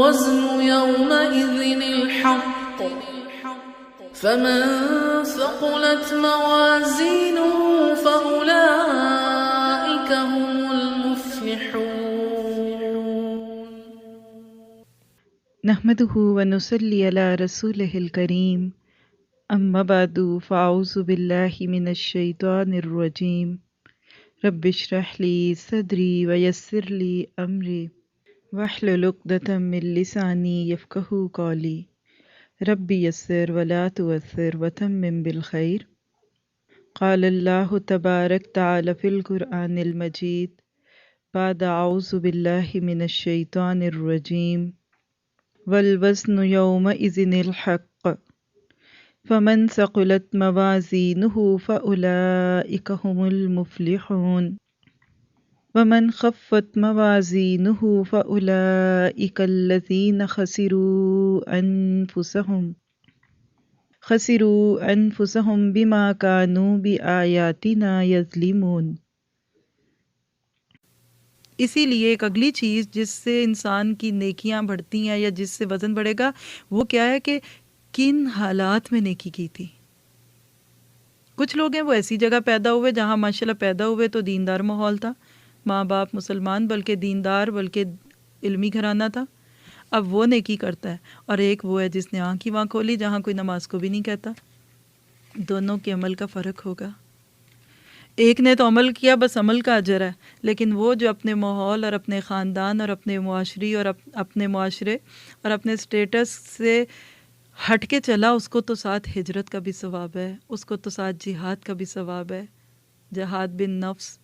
والوزن يومئذ الحق فمن ثقلت موازينه فأولئك هم المفلحون. نحمده ونصلي على رسوله الكريم اما بعد فاعوذ بالله من الشيطان الرجيم رب اشرح لي صدري ويسر لي امري واحلل عقدة من لساني يفقهوا قولي رب يسر ولا تعسر وتمم بالخير. قال الله تبارك تعالى في القرآن المجيد بعد اعوذ بالله من الشيطان الرجيم والوزن يومئذ الحق فمن ثقلت موازينه فأولئك هم المفلحون ومن خفت موازينه فأولئك الذين خسروا أنفسهم بما كانوا بآياتنا يظلمون. اسی لیے ایک اگلی چیز جس سے انسان کی نیکیاں بڑھتی ہیں یا جس سے وزن بڑھے گا وہ کیا ہے کہ کن حالات میں نیکی کی تھی. کچھ لوگ ہیں وہ ایسی جگہ پیدا ہوئے جہاں ماشاءاللہ پیدا ہوئے تو دیندار ماحول تھا، ماں باپ مسلمان بلکہ دیندار بلکہ علمی گھرانہ تھا، اب وہ نیکی کرتا ہے. اور ایک وہ ہے جس نے آنکھ ہی وہاں کھولی جہاں کوئی نماز کو بھی نہیں کہتا. دونوں کے عمل کا فرق ہوگا. ایک نے تو عمل کیا بس عمل کا اجر ہے، لیکن وہ جو اپنے ماحول اور اپنے خاندان اور اپنے معاشری اور اپنے معاشرے اور اپنے سٹیٹس سے ہٹ کے چلا، اس کو تو ساتھ ہجرت کا بھی ثواب ہے، اس کو تو ساتھ جہاد کا بھی ثواب ہے. جہاد بن نفس،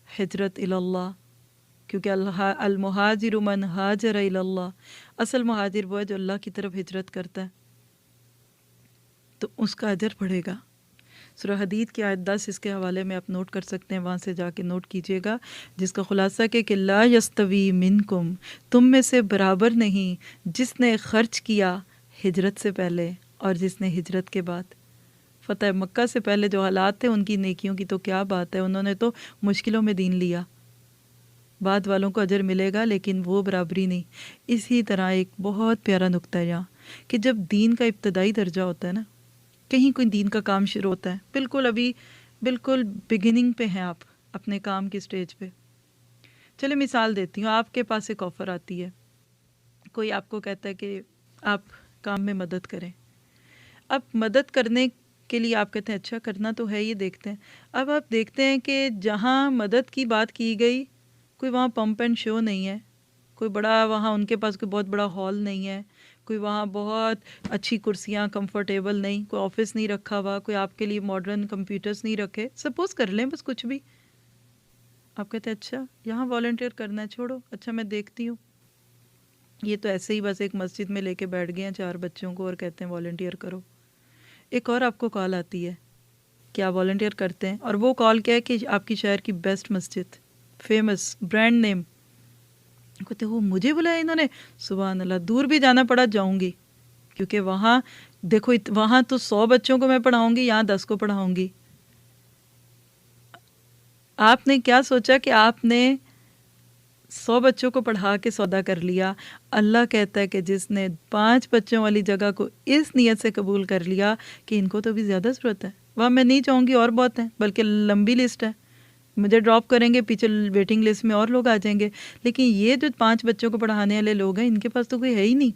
ہجرت اللہ، کیونکہ المہاجر من ہاجر اللہ، اصل مہاجر وہ ہے جو اللہ کی طرف ہجرت کرتا ہے، تو اس کا اجر بڑھے گا. سورہ حدید کی آیت 10 اس کے حوالے میں آپ نوٹ کر سکتے ہیں، وہاں سے جا کے نوٹ کیجئے گا، جس کا خلاصہ کہ لا یستوی منکم، تم میں سے برابر نہیں جس نے خرچ کیا ہجرت سے پہلے اور جس نے ہجرت کے بعد. فتح مکہ سے پہلے جو حالات تھے ان کی نیکیوں کی تو کیا بات ہے، انہوں نے تو مشکلوں میں دین لیا. بعد والوں کو اجر ملے گا لیکن وہ برابری نہیں. اسی طرح ایک بہت پیارا نکتہ ہے یہاں کہ جب دین کا ابتدائی درجہ ہوتا ہے نا، کہیں کوئی دین کا کام شروع ہوتا ہے، بالکل بگننگ پہ ہیں آپ اپنے کام کی سٹیج پہ. چلے مثال دیتی ہوں، آپ کے پاس ایک آفر آتی ہے، کوئی آپ کو کہتا ہے کہ آپ کام میں مدد کریں. اب مدد کرنے کے لیے آپ کہتے ہیں اچھا کرنا تو ہے، یہ دیکھتے ہیں. اب آپ دیکھتے ہیں کہ جہاں مدد کی بات کی گئی کوئی وہاں پمپ اینڈ شو نہیں ہے، کوئی بڑا وہاں ان کے پاس کوئی بہت بڑا ہال نہیں ہے، کوئی وہاں بہت اچھی کرسیاں کمفرٹیبل نہیں، کوئی آفس نہیں رکھا ہوا، کوئی آپ کے لیے ماڈرن کمپیوٹرز نہیں رکھے. سپوز کر لیں بس کچھ بھی. آپ کہتے ہیں اچھا یہاں والنٹیئر کرنا ہے، چھوڑو اچھا میں دیکھتی ہوں. یہ تو ایسے ہی بس ایک مسجد میں لے کے بیٹھ گئے ہیں 4 بچوں کو اور کہتے ہیں والنٹیئر کرو. ایک اور آپ کو کال آتی ہے کہ آپ والنٹیئر کرتے ہیں، اور وہ کال کیا ہے کہ آپ کی شہر کی بیسٹ مسجد، فیمس برانڈ نیم. کہتے وہ مجھے بلایا انہوں نے، سبحان اللہ، دور بھی جانا پڑا جاؤں گی، کیونکہ وہاں دیکھو وہاں تو 100 بچوں کو میں پڑھاؤں گی، یہاں 10 کو پڑھاؤں گی. آپ نے کیا سوچا کہ آپ نے 100 بچوں کو پڑھا کے سودا کر لیا. اللہ کہتا ہے کہ جس نے 5 بچوں والی جگہ کو اس نیت سے قبول کر لیا کہ ان کو تو بھی زیادہ ضرورت ہے، وہاں میں نہیں چاہوں گی اور بہت ہیں، بلکہ لمبی لسٹ ہے، مجھے ڈراپ کریں گے پیچھے ویٹنگ لسٹ میں اور لوگ آ جائیں گے، لیکن یہ جو 5 بچوں کو پڑھانے والے لوگ ہیں ان کے پاس تو کوئی ہے ہی نہیں،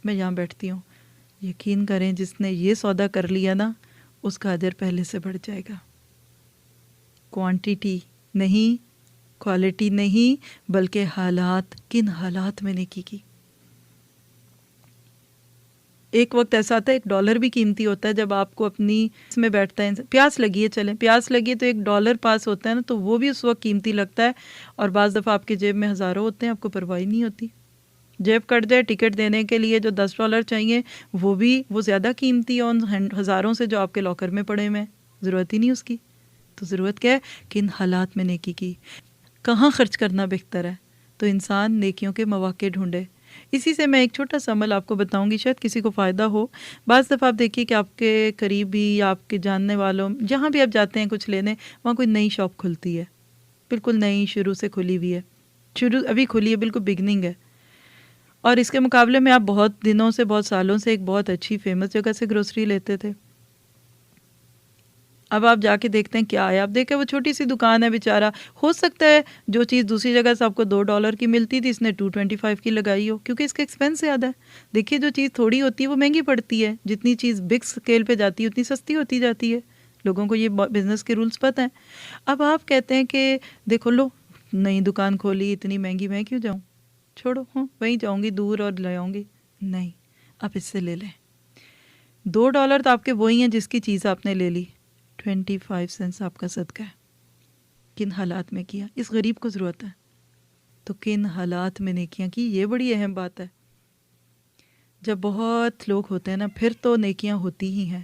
میں یہاں بیٹھتی ہوں. یقین کریں جس نے یہ سودا کر لیا نا، اس کا اجر پہلے سے بڑھ جائے گا. کوانٹیٹی نہیں، کوالٹی نہیں، بلکہ حالات، کن حالات میں نیکی کی. ایک وقت ایسا آتا ہے $1 بھی قیمتی ہوتا ہے جب آپ کو اپنی اس میں بیٹھتا ہے، پیاس لگی ہے، چلیں پیاس لگی ہے تو $1 پاس ہوتا ہے نا، تو وہ بھی اس وقت قیمتی لگتا ہے. اور بعض دفعہ آپ کی جیب میں ہزاروں ہوتے ہیں، آپ کو پرواہ نہیں ہوتی. جیب کٹ جائے ٹکٹ دینے کے لیے جو $10 چاہیے وہ زیادہ قیمتی ہے ان ہزاروں سے جو آپ کے لاکر میں پڑے ہوئے ہیں، ضرورت ہی نہیں اس کی. تو ضرورت کیا ہے؟ کن حالات میں نیکی کی، کہاں خرچ کرنا بہتر ہے. تو انسان نیکیوں کے مواقع ڈھونڈے. اسی سے میں ایک چھوٹا سا عمل آپ کو بتاؤں گی، شاید کسی کو فائدہ ہو. بعض دفعہ آپ دیکھیے کہ آپ کے قریبی یا آپ کے جاننے والوں جہاں بھی آپ جاتے ہیں کچھ لینے، وہاں کوئی نئی شاپ کھلتی ہے، بالکل نئی شروع سے کھلی ہوئی ہے، ابھی کھلی ہے، بالکل بگننگ ہے. اور اس کے مقابلے میں آپ بہت دنوں سے، بہت سالوں سے ایک بہت اچھی فیمس جگہ سے گروسری لیتے تھے، اب آپ جا کے دیکھتے ہیں کیا ہے، آپ دیکھیں وہ چھوٹی سی دکان ہے بیچارہ، ہو سکتا ہے جو چیز دوسری جگہ سے آپ کو $2 کی ملتی تھی اس نے $2.25 کی لگائی ہو، کیونکہ اس کا ایکسپینس زیادہ ہے۔ دیکھیے جو چیز تھوڑی ہوتی ہے وہ مہنگی پڑتی ہے، جتنی چیز بگ اسکیل پہ جاتی ہے اتنی سستی ہوتی جاتی ہے، لوگوں کو یہ بزنس کے رولز پتہ ہیں۔ اب آپ کہتے ہیں کہ دیکھو لو نئی دکان کھولی اتنی مہنگی، میں کیوں جاؤں، چھوڑو، ہاں وہیں جاؤں گی دور اور لے آؤں گی، نہیں آپ اس سے لے لیں۔ $2 تو آپ کے وہی ہیں جس کی چیز آپ نے لے لی، 25 سینٹس آپ کا صدقہ ہے۔ کن حالات میں کیا، اس غریب کو ضرورت ہے تو کن حالات میں نیکیاں کی، یہ بڑی اہم بات ہے۔ جب بہت لوگ ہوتے ہیں نا پھر تو نیکیاں ہوتی ہی ہیں،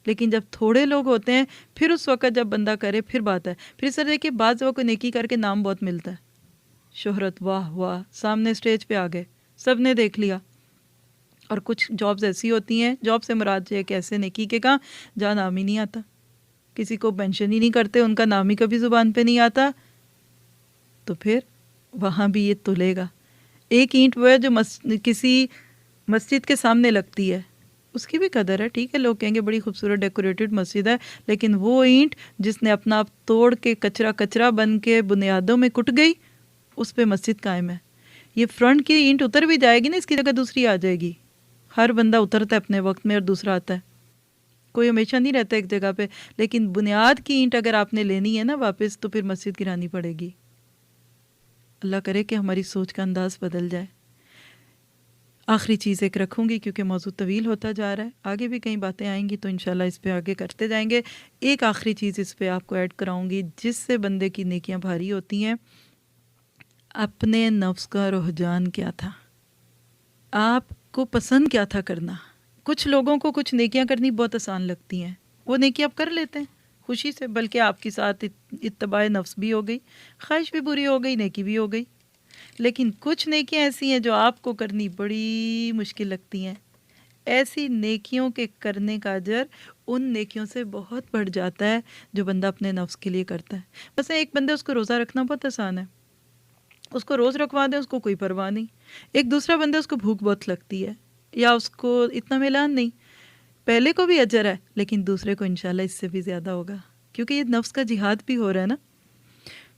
لیکن جب تھوڑے لوگ ہوتے ہیں پھر اس وقت جب بندہ کرے پھر بات ہے۔ پھر سر دیکھیے بعض وقت نیکی کر کے نام بہت ملتا ہے، شہرت، واہ واہ، سامنے اسٹیج پہ آ گئے، سب نے دیکھ لیا۔ اور کچھ جابز ایسی ہوتی ہیں، جاب سے مراد یہ کہ ایسے نیکی کے کہاں جہاں نام ہی نہیں آتا، کسی کو مینشن ہی نہیں کرتے، ان کا نام ہی کبھی زبان پہ نہیں آتا، تو پھر وہاں بھی یہ تلے گا۔ ایک اینٹ وہ ہے جو کسی مسجد کے سامنے لگتی ہے، اس کی بھی قدر ہے، ٹھیک ہے، لوگ کہیں گے بڑی خوبصورت ڈیکوریٹڈ مسجد ہے، لیکن وہ اینٹ جس نے اپنا آپ توڑ کے کچرا کچرا بن کے بنیادوں میں کٹ گئی، اس پہ مسجد قائم ہے۔ یہ فرنٹ کی اینٹ اتر بھی جائے گی نا، اس کی جگہ دوسری آ جائے گی۔ ہر بندہ اترتا ہے اپنے وقت میں اور دوسرا آتا ہے، کوئی ہمیشہ نہیں رہتا ایک جگہ پہ، لیکن بنیاد کی اینٹ اگر آپ نے لینی ہے نا واپس تو پھر مسجد گرانی پڑے گی۔ اللہ کرے کہ ہماری سوچ کا انداز بدل جائے۔ آخری چیز ایک رکھوں گی کیونکہ موضوع طویل ہوتا جا رہا ہے، آگے بھی کئی باتیں آئیں گی تو انشاءاللہ اس پہ آگے کرتے جائیں گے۔ ایک آخری چیز اس پہ آپ کو ایڈ کراؤں گی جس سے بندے کی نیکیاں بھاری ہوتی ہیں، اپنے نفس کا رجحان کیا تھا، آپ کو پسند کیا تھا کرنا۔ کچھ لوگوں کو کچھ نیکیاں کرنی بہت آسان لگتی ہیں، وہ نیکی آپ کر لیتے ہیں خوشی سے، بلکہ آپ کے ساتھ اتباع نفس بھی ہو گئی، خواہش بھی پوری ہو گئی، نیکی بھی ہو گئی۔ لیکن کچھ نیکیاں ایسی ہیں جو آپ کو کرنی بڑی مشکل لگتی ہیں، ایسی نیکیوں کے کرنے کا اجر ان نیکیوں سے بہت بڑھ جاتا ہے جو بندہ اپنے نفس کے لیے کرتا ہے۔ بس ایک بندے اس کو روزہ رکھنا بہت آسان ہے، اس کو روز رکھوا دیں، اس کو کوئی پرواہ نہیں۔ ایک دوسرا بندہ اس کو بھوک بہت لگتی ہے یا اس کو اتنا میلان نہیں، پہلے کو بھی اجر ہے لیکن دوسرے کو انشاءاللہ اس سے بھی زیادہ ہوگا، کیونکہ یہ نفس کا جہاد بھی ہو رہا ہے نا۔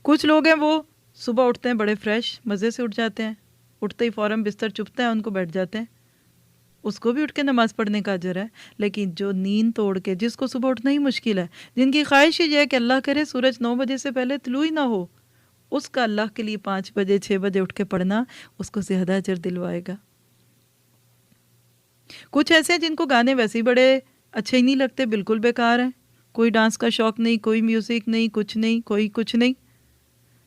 کچھ لوگ ہیں وہ صبح اٹھتے ہیں بڑے فریش مزے سے اٹھ جاتے ہیں، اٹھتے ہی فوراً بستر چپتا ہے ان کو، بیٹھ جاتے ہیں، اس کو بھی اٹھ کے نماز پڑھنے کا اجر ہے۔ لیکن جو نیند توڑ کے، جس کو صبح اٹھنا ہی مشکل ہے، جن کی خواہش ہی یہ ہے کہ اللہ کرے سورج 9 بجے سے پہلے طلوع ہی نہ ہو، اس کا اللہ کے لیے 5 بجے 6 بجے اٹھ کے پڑھنا اس کو زیادہ اجر دلوائے گا۔ کچھ ایسے ہیں جن کو گانے ویسے ہی بڑے اچھے ہی نہیں لگتے، بالکل بیکار ہیں، کوئی ڈانس کا شوق نہیں، کوئی میوزک نہیں، کچھ نہیں، کوئی کچھ نہیں،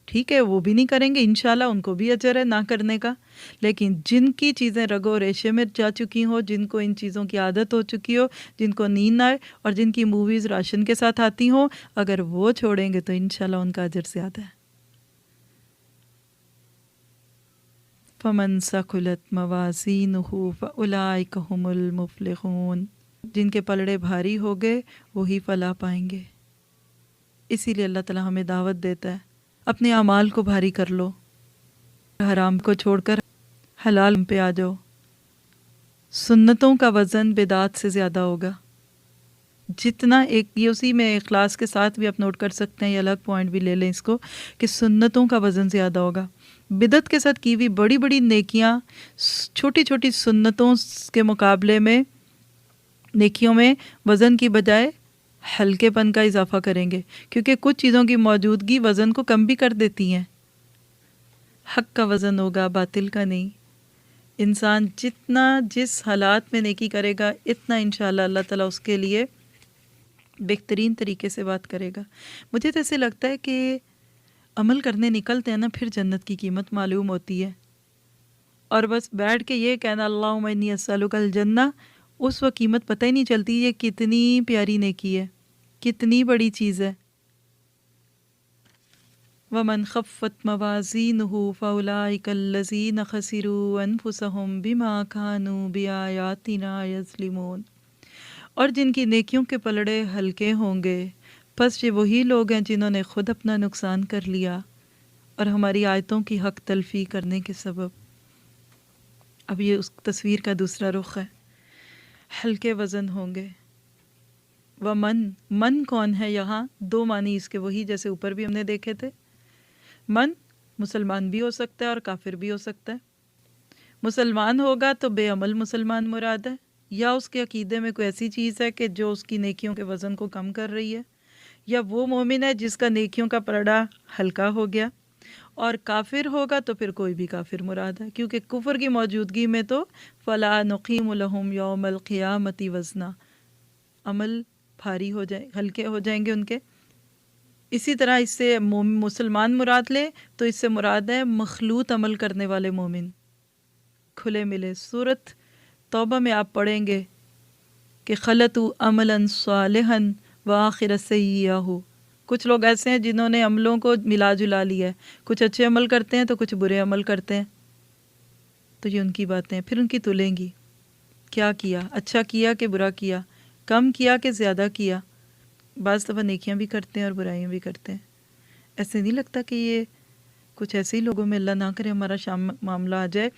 ٹھیک ہے وہ بھی نہیں کریں گے، انشاءاللہ ان کو بھی اجر ہے نہ کرنے کا۔ لیکن جن کی چیزیں رگو و ریشے میں جا چکی ہوں، جن کو ان چیزوں کی عادت ہو چکی ہو، جن کو نیند نہ آئے اور جن کی موویز راشن کے ساتھ آتی ہوں، اگر وہ چھوڑیں گے تو انشاءاللہ ان کا اجر زیادہ ہے۔ فَمَن ثَقُلَتْ مَوَازِينُهُ فَأُولَٰئِكَ هُمُ الْمُفْلِحُونَ، جن کے پلڑے بھاری ہو گئے وہی فلاح پائیں گے۔ اسی لیے اللہ تعالیٰ ہمیں دعوت دیتا ہے اپنے اعمال کو بھاری کر لو، حرام کو چھوڑ کر حلال پہ آ جاؤ۔ سنتوں کا وزن بدعات سے زیادہ ہوگا، جتنا ایک یہ اسی میں اخلاص کے ساتھ بھی آپ نوٹ کر سکتے ہیں، یہ الگ پوائنٹ بھی لے لیں اس کو، کہ سنتوں کا وزن زیادہ ہوگا۔ بدعت کے ساتھ کی ہوئی بڑی بڑی نیکیاں چھوٹی چھوٹی سنتوں کے مقابلے میں نیکیوں میں وزن کی بجائے ہلکے پن کا اضافہ کریں گے، کیونکہ کچھ چیزوں کی موجودگی وزن کو کم بھی کر دیتی ہیں۔ حق کا وزن ہوگا، باطل کا نہیں۔ انسان جتنا جس حالات میں نیکی کرے گا اتنا انشاءاللہ اللہ تعالیٰ اس کے لیے بہترین طریقے سے بات کرے گا۔ مجھے تو ایسے لگتا ہے کہ عمل کرنے نکلتے ہیں نا پھر جنت کی قیمت معلوم ہوتی ہے، اور بس بیٹھ کے یہ کہنا اللہم انی اسألک الجنہ، اس وقت قیمت پتہ ہی نہیں چلتی یہ کتنی پیاری نیکی ہے، کتنی بڑی چیز ہے۔ وَمَنْ خَفَّتْ مَوَازِينُهُ فَأُولَٰئِكَ الَّذِينَ خَسِرُوا أَنفُسَهُمْ بِمَا كَانُوا بِآيَاتِنَا يَظْلِمُونَ، اور جن کی نیکیوں کے پلڑے ہلکے ہوں گے پس یہ وہی لوگ ہیں جنہوں نے خود اپنا نقصان کر لیا اور ہماری آیتوں کی حق تلفی کرنے کے سبب۔ اب یہ اس تصویر کا دوسرا رخ ہے. ہلکے وزن ہوں گے. من کون ہے یہاں؟ دو معنی اس کے وہی جیسے اوپر بھی ہم نے دیکھے تھے. من مسلمان بھی ہو سکتا ہے اور کافر بھی ہو سکتا ہے. مسلمان ہوگا تو بے عمل مسلمان مراد ہے، یا اس کے عقیدے میں کوئی ایسی چیز ہے کہ جو اس کی نیکیوں کے وزن کو کم کر رہی ہے، یا وہ مومن ہے جس کا نیکیوں کا پلڑا ہلکا ہو گیا. اور کافر ہوگا تو پھر کوئی بھی کافر مراد ہے، کیونکہ کفر کی موجودگی میں تو فلا نقیم لہم یوم القیامت وزنا، عمل بھاری ہو جائے، ہلکے ہو جائیں گے ان کے. اسی طرح اس سے مسلمان مراد لے تو اس سے مراد ہے مخلوط عمل کرنے والے مومن کھلے ملے. سورۃ توبہ میں آپ پڑھیں گے کہ خلطوا عملا صالحا وآخر سیئہ. کچھ لوگ ایسے ہیں جنہوں نے عملوں کو ملا جلا لیا ہے، کچھ اچھے عمل کرتے ہیں تو کچھ برے عمل کرتے ہیں. تو یہ ان کی باتیں پھر ان کی تلیں گی، کیا کیا، اچھا کیا کہ برا کیا، کم کیا کہ زیادہ کیا. بعض دفعہ نیکیاں بھی کرتے ہیں اور برائیاں بھی کرتے ہیں. ایسے نہیں لگتا کہ یہ کچھ ایسے ہی لوگوں میں اللہ نہ کرے ہمارا معاملہ آ جائے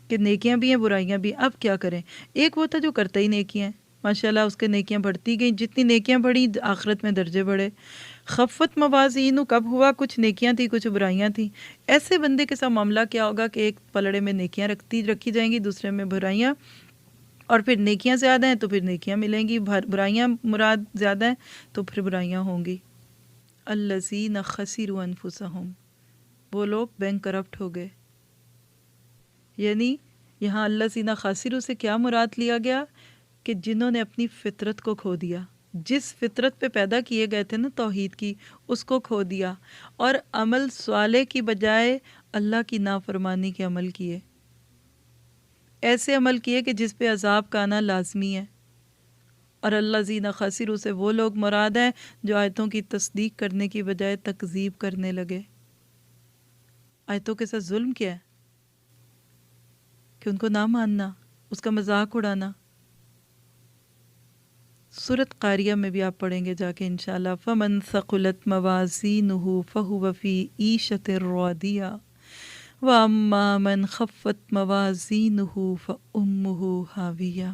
کہ نیکیاں بھی ہیں برائیاں بھی. اب کیا کریں؟ ایک وہ تھا جو کرتا ہی نیکیاں ہیں، ماشاءاللہ اس کے نیکیاں بڑھتی گئیں، جتنی نیکیاں بڑھی آخرت میں درجے بڑھے. خفت موازین کب ہوا؟ کچھ نیکیاں تھیں کچھ برائیاں تھیں. ایسے بندے کے ساتھ معاملہ کیا ہوگا کہ ایک پلڑے میں نیکیاں رکھی جائیں گی، دوسرے میں برائیاں، اور پھر نیکیاں زیادہ ہیں تو پھر نیکیاں ملیں گی، برائیاں مراد زیادہ ہیں تو پھر برائیاں ہوں گی. الذین خسروا انفسہم، وہ لوگ بینک کرپٹ ہو گئے. یعنی یہاں الذین خسروا سے کیا مراد لیا گیا؟ کہ جنہوں نے اپنی فطرت کو کھو دیا، جس فطرت پہ پیدا کیے گئے تھے نا توحید کی، اس کو کھو دیا، اور عمل صالح کی بجائے اللہ کی نافرمانی کے عمل کیے. ایسے عمل کیے کہ جس پہ عذاب کا آنا لازمی ہے. اور الذین خسروا سے وہ لوگ مراد ہیں جو آیتوں کی تصدیق کرنے کی بجائے تکذیب کرنے لگے. آیتوں کے ساتھ ظلم کیا ہے؟ کہ ان کو نہ ماننا، اس کا مذاق اڑانا. سورۃ قاریہ میں بھی آپ پڑھیں گے جا کے انشاءاللہ. فمن ثقلت موازینہ فہو فی عیشۃ راضیہ واما من خفت موازینہ فامہ ہاویہ.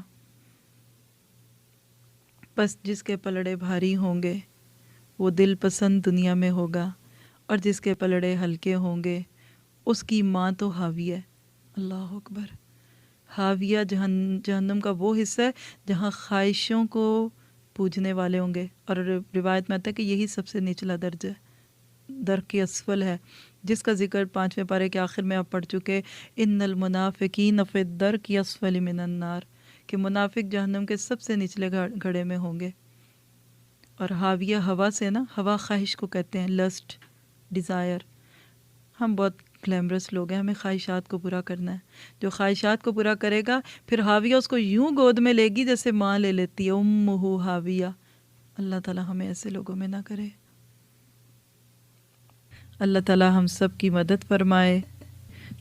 بس جس کے پلڑے بھاری ہوں گے وہ دل پسند دنیا میں ہوگا، اور جس کے پلڑے ہلکے ہوں گے اس کی ماں تو حاویہ ہے. اللہ اکبر. حاویہ جہنم کا وہ حصہ ہے جہاں خواہشوں کو پوجنے والے ہوں گے، اور روایت میں آتا ہے کہ یہی سب سے نچلا درجہ ہے، درک اسفل ہے، جس کا ذکر 5ویں پارے کے آخر میں آپ پڑھ چکے. ان المنافقین فی الدرک اسفل من النار، کہ منافق جہنم کے سب سے نچلے گھڑے میں ہوں گے. اور حاویہ ہوا سے نا، ہوا خواہش کو کہتے ہیں، لسٹ، ڈیزائر. ہم بہت گلیمرس لوگ ہیں، ہمیں خواہشات کو پورا کرنا ہے. جو خواہشات کو پورا کرے گا پھر حاویہ اس کو یوں گود میں لے گی جیسے ماں لے لیتی ہے، امہ حاویہ. اللہ تعالی ہمیں ایسے لوگوں میں نہ کرے. اللہ تعالی ہم سب کی مدد فرمائے.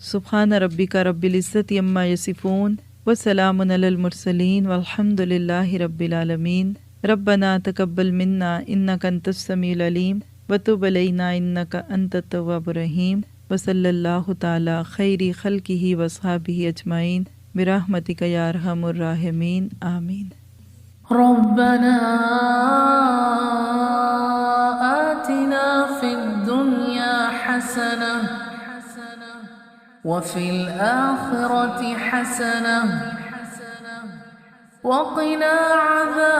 سبحان ربک رب العزت عما یصفون وسلام علی المرسلین والحمد للہ رب العالمین. ربنا تقبل منا انک انت السمیع العلیم وتب علینا انک انت التواب الرحیم. وصلی اللہ تعالی خیر خلقہ واصحابہ اجمعین برحمتک یا ارحم الراحمین. آمین. ربنا آتنا في الدنيا حسنة وفي الآخرة حسنة وقنا عذاب